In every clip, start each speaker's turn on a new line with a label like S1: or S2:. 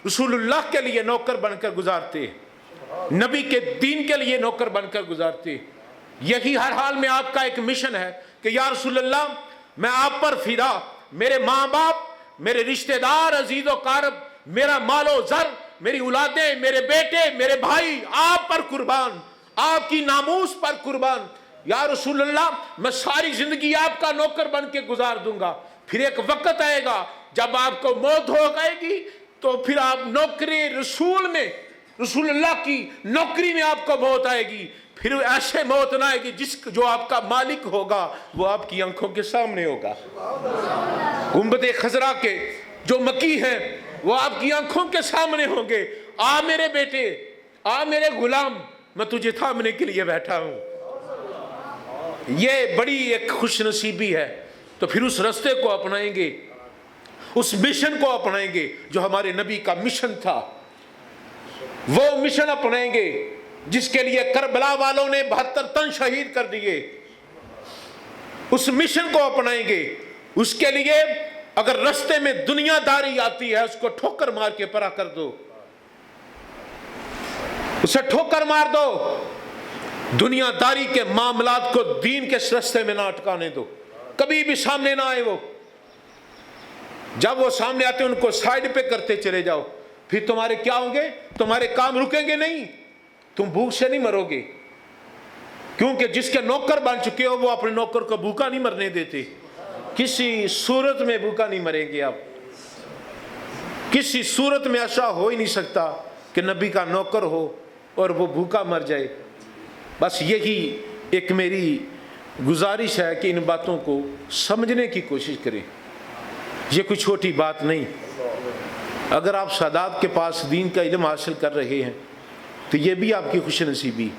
S1: रसूलुल्लाह के लिए नौकर बनकर गुजारते, नबी के दीन के लिए नौकर बनकर गुजारते। यही हर हाल में आपका एक मिशन है कि या रसूलुल्लाह मैं आप पर फिदा, मेरे माँ बाप, मेरे रिश्तेदार, अजीज़ व कारब, मेरा मालो ज़र, मेरी औलादें, मेरे बेटे, मेरे भाई आप पर कुर्बान, आपकी नामूस पर कुर्बान। या रसूलुल्लाह मैं सारी जिंदगी आपका नौकर बन के गुजार दूंगा। फिर एक वक्त आएगा जब आपको मौत हो जाएगी तो फिर आप नौकरी रसूल में, रसूलुल्लाह की नौकरी में आपको मौत आएगी। फिर ऐसे मौत ना आएगी जो आपका मालिक होगा वो आपकी आंखों के सामने होगा। गुंबद खजरा के जो मकी हैं वो आपकी आंखों के सामने होंगे। आ मेरे बेटे, आ मेरे गुलाम, मैं तुझे थामने के लिए बैठा हूं। ये बड़ी एक खुश नसीबी है। तो फिर उस रास्ते को अपनाएंगे, उस मिशन को अपनाएंगे जो हमारे नबी का मिशन था। वो मिशन अपनाएंगे जिसके लिए करबला वालों ने 72 तन शहीद कर दिए। उस मिशन को अपनाएंगे। उसके लिए अगर रास्ते में दुनियादारी आती है उसको ठोकर मार के परा कर दो, उसे ठोकर मार दो। दुनियादारी के मामलात को दीन के रास्ते में ना अटकाने दो, कभी भी सामने ना आए। वो जब वो सामने आते उनको साइड पे करते चले जाओ। फिर तुम्हारे क्या होंगे? तुम्हारे काम रुकेंगे नहीं, तुम भूख से नहीं मरोगे, क्योंकि जिसके नौकर बन चुके हो वो अपने नौकर को भूखा नहीं मरने देते। किसी सूरत में भूखा नहीं मरेंगे आप। किसी सूरत में ऐसा हो ही नहीं सकता कि नबी का नौकर हो और वो भूखा मर जाए। बस यही एक मेरी गुजारिश है कि इन बातों को समझने की कोशिश करें। ये कोई छोटी बात नहीं। अगर आप सादात के पास दीन का इल्म हासिल कर रहे हैं तो ये भी आपकी खुशनसीबी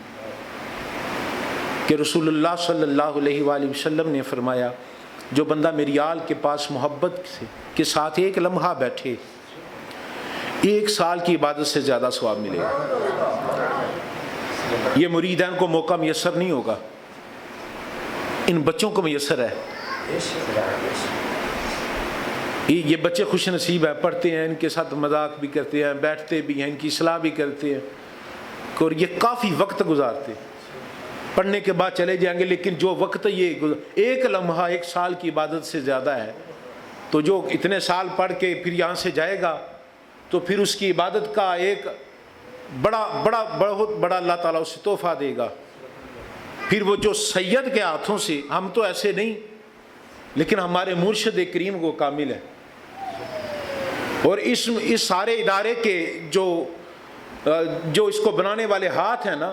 S1: कि रसूलुल्लाह सल्लल्लाहु अलैहि वसल्लम ने फरमाया, जो बंदा मेरी आल के पास मोहब्बत के साथ एक लम्हा बैठे, 1 साल की इबादत से ज़्यादा सवाब मिलेगा। ये मुरीदान को मौका मैसर नहीं होगा, इन बच्चों को मैसर है। ये बच्चे खुश नसीब है, पढ़ते हैं, इनके साथ मजाक भी करते हैं, बैठते भी हैं, इनकी इस्लाह भी करते हैं और ये काफ़ी वक्त गुजारते। पढ़ने के बाद चले जाएंगे, लेकिन जो वक्त ये एक लम्हा 1 साल की इबादत से ज़्यादा है। तो जो इतने साल पढ़ के फिर यहाँ से जाएगा तो फिर उसकी इबादत का एक बहुत बड़ा अल्लाह ताला उसे तोहफा देगा। फिर वो जो सैयद के हाथों से, हम तो ऐसे नहीं, लेकिन हमारे मुर्शिद करीम वो कामिल है। और इस सारे इदारे के जो इसको बनाने वाले हाथ हैं ना,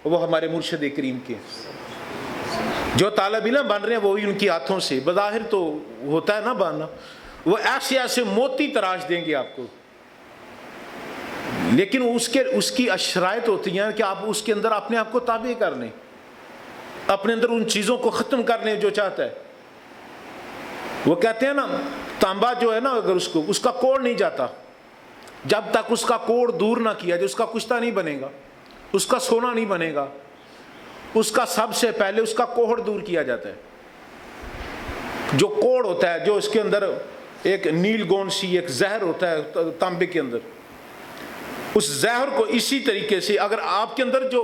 S1: वो हमारे मुर्शिद करीम के। जो तालिब इल्म बन रहे हैं वो ही उनकी हाथों से, बज़ाहिर तो होता है ना बनना, वो ऐसे ऐसे मोती तराश देंगे आपको, लेकिन उसकी अशरायत होती हैं कि आप उसके अंदर अपने आप को ताबे कर लें, अपने अंदर उन चीज़ों को ख़त्म कर लें जो चाहता है। वो कहते हैं ना, तांबा जो है ना, अगर उसका कोड़ नहीं जाता, जब तक उसका कोड़ दूर ना किया जाए उसका कुश्ता नहीं बनेगा, उसका सोना नहीं बनेगा। उसका सबसे पहले उसका कोहड़ दूर किया जाता है। जो कोड़ होता है, जो इसके अंदर एक नील गोंद सी एक जहर होता है तांबे के अंदर, उस जहर को इसी तरीके से अगर आपके अंदर जो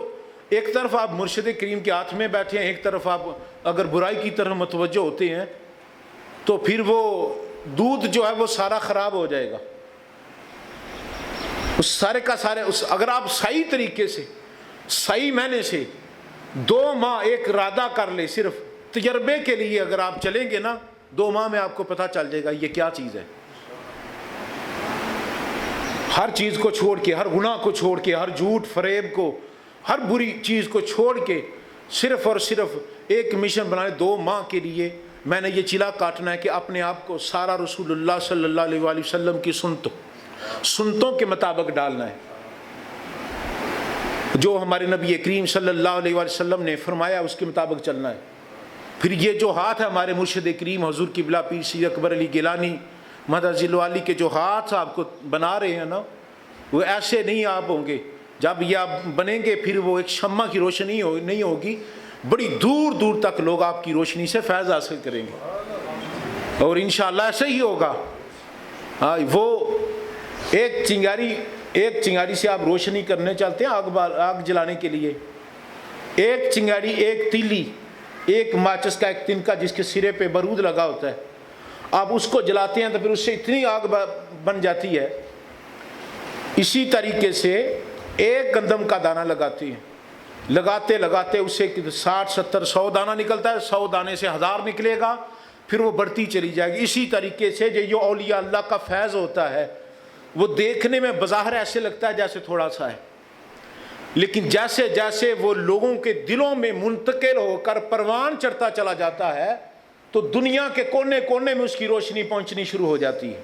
S1: एक तरफ आप मुर्शिद करीम के हाथ में बैठे हैं, एक तरफ आप अगर बुराई की तरफ मुतवज्जो होते हैं, तो फिर वो दूध जो है वो सारा ख़राब हो जाएगा। उस सारे का सारे अगर आप सही तरीके से, सही महीने से 2 माह एक इरादा कर ले, सिर्फ तजर्बे के लिए अगर आप चलेंगे ना, 2 माह में आपको पता चल जाएगा ये क्या चीज़ है। हर चीज़ को छोड़ के, हर गुनाह को छोड़ के, हर झूठ फरेब को, हर बुरी चीज़ को छोड़ के सिर्फ और सिर्फ एक मिशन बनाए। 2 माह के लिए मैंने ये चिला काटना है कि अपने आप को सारा रसूलुल्लाह सल्लल्लाहु अलैहि वसल्लम की सुन्नतों के मुताबिक डालना है। जो हमारे नबी करीम सल्लल्लाहु अलैहि वसल्लम ने फरमाया उसके मुताबिक चलना है। फिर ये जो हाथ है हमारे मुर्शिद करीम हुजूर क़िबला पीर सैयद अकबर अली गिलानी मदजिलवाली के जो हाथ आपको बना रहे हैं ना, वो ऐसे नहीं आप होंगे। जब ये आप बनेंगे फिर वो एक शम्मा की रोशनी नहीं होगी, बड़ी दूर दूर तक लोग आपकी रोशनी से फैज़ हासिल करेंगे और इंशाअल्लाह ऐसे ही होगा। हाँ, वो ایک چنگاری سے آپ روشنی کرنے چلتے ہیں آگ جلانے کے لیے. ایک چنگاری، ایک تیلی، ایک ماچس کا ایک تنکا جس کے سرے پہ بارود لگا ہوتا ہے، آپ اس کو جلاتے ہیں تو پھر اس سے اتنی آگ بن جاتی ہے. اسی طریقے سے ایک گندم کا دانہ لگاتے ہیں، لگاتے لگاتے اس سے 60 70 100 دانہ نکلتا ہے، 100 دانے سے 1000 نکلے گا، پھر وہ بڑھتی چلی جائے گی. اسی طریقے سے جو اولیاء اللہ کا فیض ہوتا ہے وہ دیکھنے میں بظاہر ایسے لگتا ہے جیسے تھوڑا سا ہے، لیکن جیسے جیسے وہ لوگوں کے دلوں میں منتقل ہو کر پروان چڑھتا چلا جاتا ہے تو دنیا کے کونے کونے میں اس کی روشنی پہنچنی شروع ہو جاتی ہے.